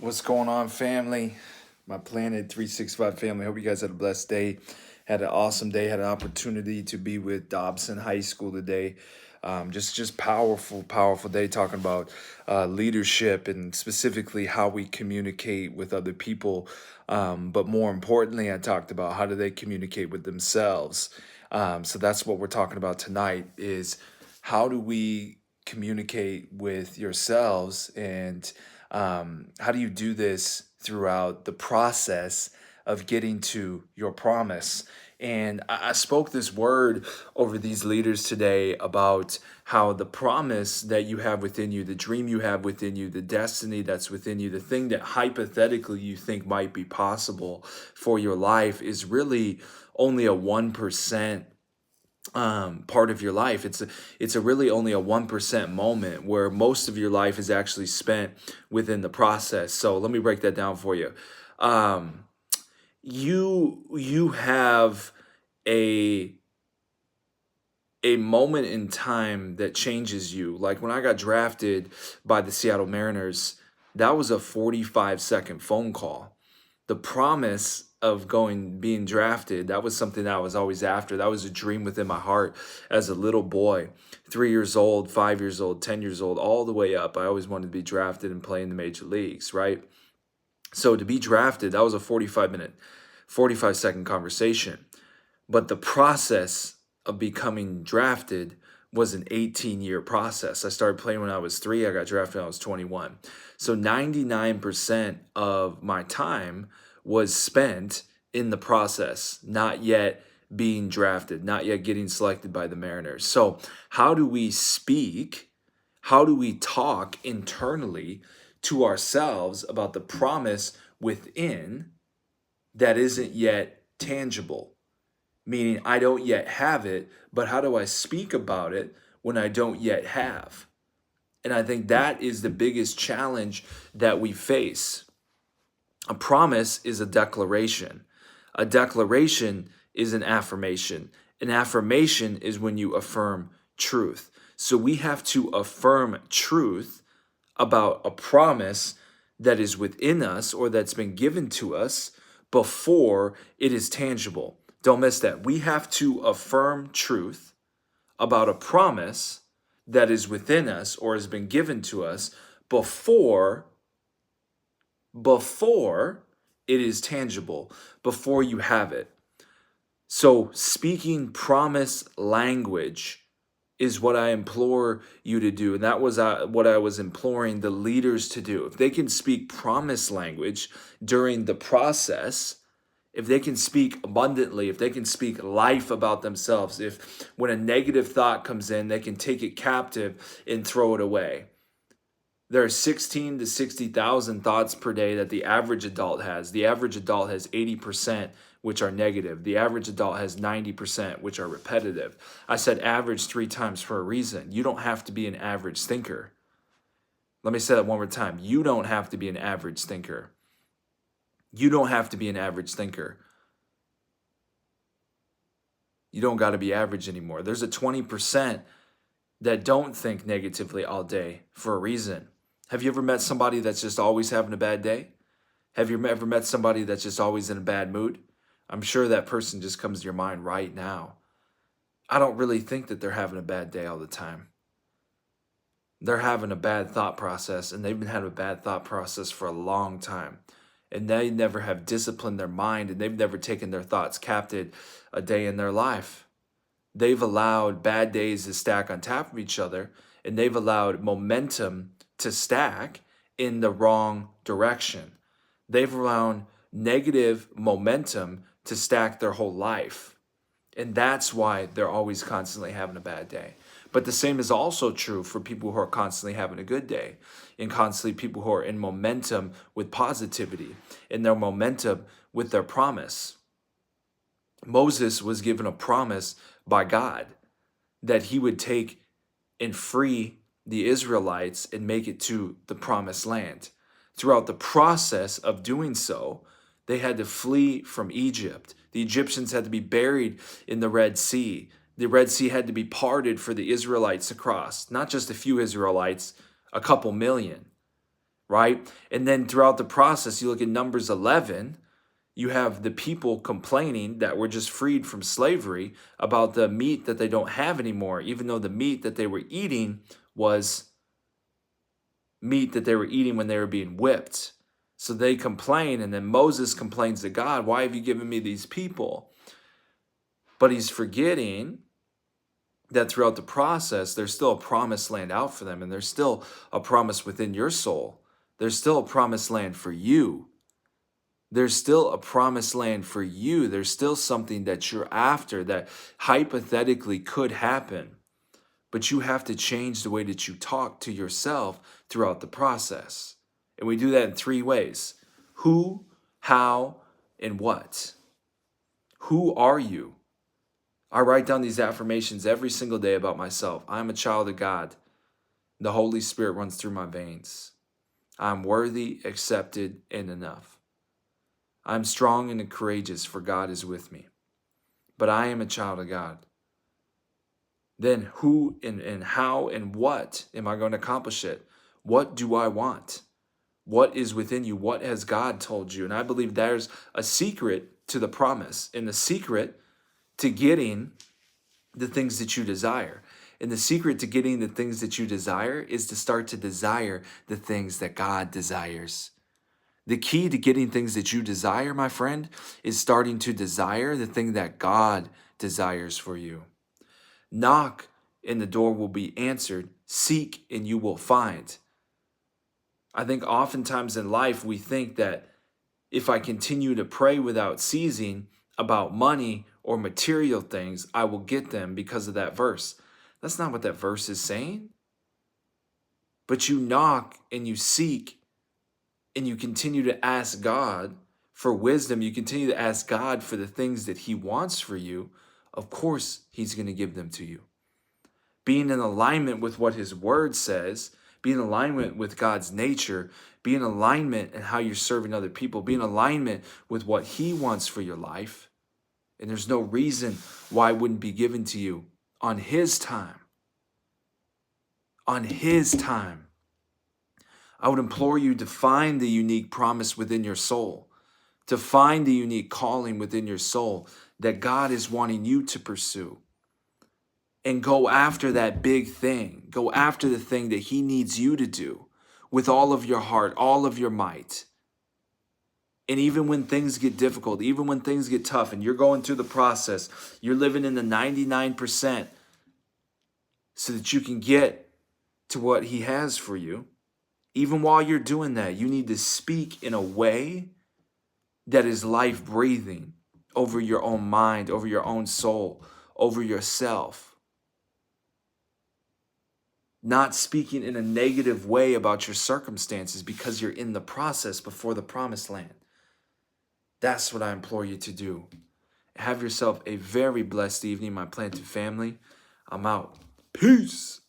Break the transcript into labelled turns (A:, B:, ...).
A: What's going on, family? My planted365 family. Hope you guys had a blessed day. Had an awesome day. Had an opportunity to be with Dobson High School today. Just powerful day talking about leadership and specifically how we communicate with other people. But more importantly, I talked about how do they communicate with themselves. So that's what we're talking about tonight is how do we communicate with yourselves and how do you do this throughout the process of getting to your promise? And I spoke this word over these leaders today about how the promise that you have within you, the dream you have within you, the destiny that's within you, the thing that hypothetically you think might be possible for your life is really only a 1% part of your life. It's a really only a 1% moment where most of your life is actually spent within the process. So let me break that down for you. Um, you have a a moment in time that changes you. Like when I got drafted by the Seattle Mariners, that was a 45-second phone call. The promise of being drafted, that was something that I was always after. That was a dream within my heart as a little boy. 3 years old, 5 years old, 10 years old, all the way up. I always wanted to be drafted and play in the major leagues, right? So to be drafted, that was a 45-second conversation. But the process of becoming drafted was an 18-year process. I started playing when I was 3. I got drafted when I was 21. So 99% of my time was spent in the process, not yet being drafted, not yet getting selected by the Mariners. So how do we speak? How do we talk internally to ourselves about the promise within that isn't yet tangible? Meaning I don't yet have it, but how do I speak about it when I don't yet have? And I think that is the biggest challenge that we face. A promise is a declaration. A declaration is an affirmation. An affirmation is when you affirm truth. So we have to affirm truth about a promise that is within us or that's been given to us before it is tangible. Don't miss that. We have to affirm truth about a promise that is within us or has been given to us before it is tangible, before you have it. So speaking promise language is what I implore you to do. And that was what I was imploring the leaders to do. If they can speak promise language during the process, if they can speak abundantly, if they can speak life about themselves, if when a negative thought comes in, they can take it captive and throw it away. There are 16 to 60,000 thoughts per day that the average adult has. The average adult has 80%, which are negative. The average adult has 90%, which are repetitive. I said average 3 times for a reason. You don't have to be an average thinker. Let me say that one more time. You don't have to be an average thinker. You don't have to be an average thinker. You don't got to be average anymore. There's a 20% that don't think negatively all day for a reason. Have you ever met somebody that's just always having a bad day? Have you ever met somebody that's just always in a bad mood? I'm sure that person just comes to your mind right now. I don't really think that they're having a bad day all the time. They're having a bad thought process, and they've been having a bad thought process for a long time. And they never have disciplined their mind, and they've never taken their thoughts captive a day in their life. They've allowed bad days to stack on top of each other, and they've allowed momentum to stack in the wrong direction. They've allowed negative momentum to stack their whole life. And that's why they're always constantly having a bad day. But the same is also true for people who are constantly having a good day, and constantly people who are in momentum with positivity, in their momentum with their promise. Moses was given a promise by God that he would take and free the Israelites and make it to the promised land. Throughout the process of doing so, they had to flee from Egypt. The Egyptians had to be buried in the Red Sea. The Red Sea had to be parted for the Israelites to cross. Not just a few Israelites, a couple million, right? And then throughout the process, you look at Numbers 11, you have the people complaining that were just freed from slavery about the meat that they don't have anymore, even though the meat that they were eating was meat that they were eating when they were being whipped. So they complain, and then Moses complains to God, why have you given me these people? But he's forgetting that throughout the process, there's still a promised land out for them, and there's still a promise within your soul. There's still a promised land for you. There's still a promised land for you. There's still something that you're after that hypothetically could happen. But you have to change the way that you talk to yourself throughout the process. And we do that in 3 ways: who, how, and what. Who are you? I write down these affirmations every single day about myself. I'm a child of God. The Holy Spirit runs through my veins. I'm worthy, accepted, and enough. I'm strong and courageous, for God is with me. But I am a child of God. Then who and how and what am I going to accomplish it? What do I want? What is within you? What has God told you? And I believe there's a secret to the promise, and the secret to getting the things that you desire. And the secret to getting the things that you desire is to start to desire the things that God desires. The key to getting things that you desire, my friend, is starting to desire the thing that God desires for you. Knock and the door will be answered. Seek and you will find. I think oftentimes in life we think that if I continue to pray without ceasing about money or material things, I will get them because of that verse. That's not what that verse is saying. But you knock and you seek and you continue to ask God for wisdom. You continue to ask God for the things that He wants for you. Of course, He's going to give them to you. Being in alignment with what His Word says, being in alignment with God's nature, be in alignment in how you're serving other people, be in alignment with what He wants for your life. And there's no reason why it wouldn't be given to you on His time. On His time. I would implore you to find the unique promise within your soul, to find the unique calling within your soul that God is wanting you to pursue. And go after that big thing. Go after the thing that He needs you to do with all of your heart, all of your might. And even when things get difficult, even when things get tough and you're going through the process, you're living in the 99% so that you can get to what He has for you. Even while you're doing that, you need to speak in a way that is life-breathing over your own mind, over your own soul, over yourself. Not speaking in a negative way about your circumstances because you're in the process before the promised land. That's what I implore you to do. Have yourself a very blessed evening, my planted family. I'm out. Peace.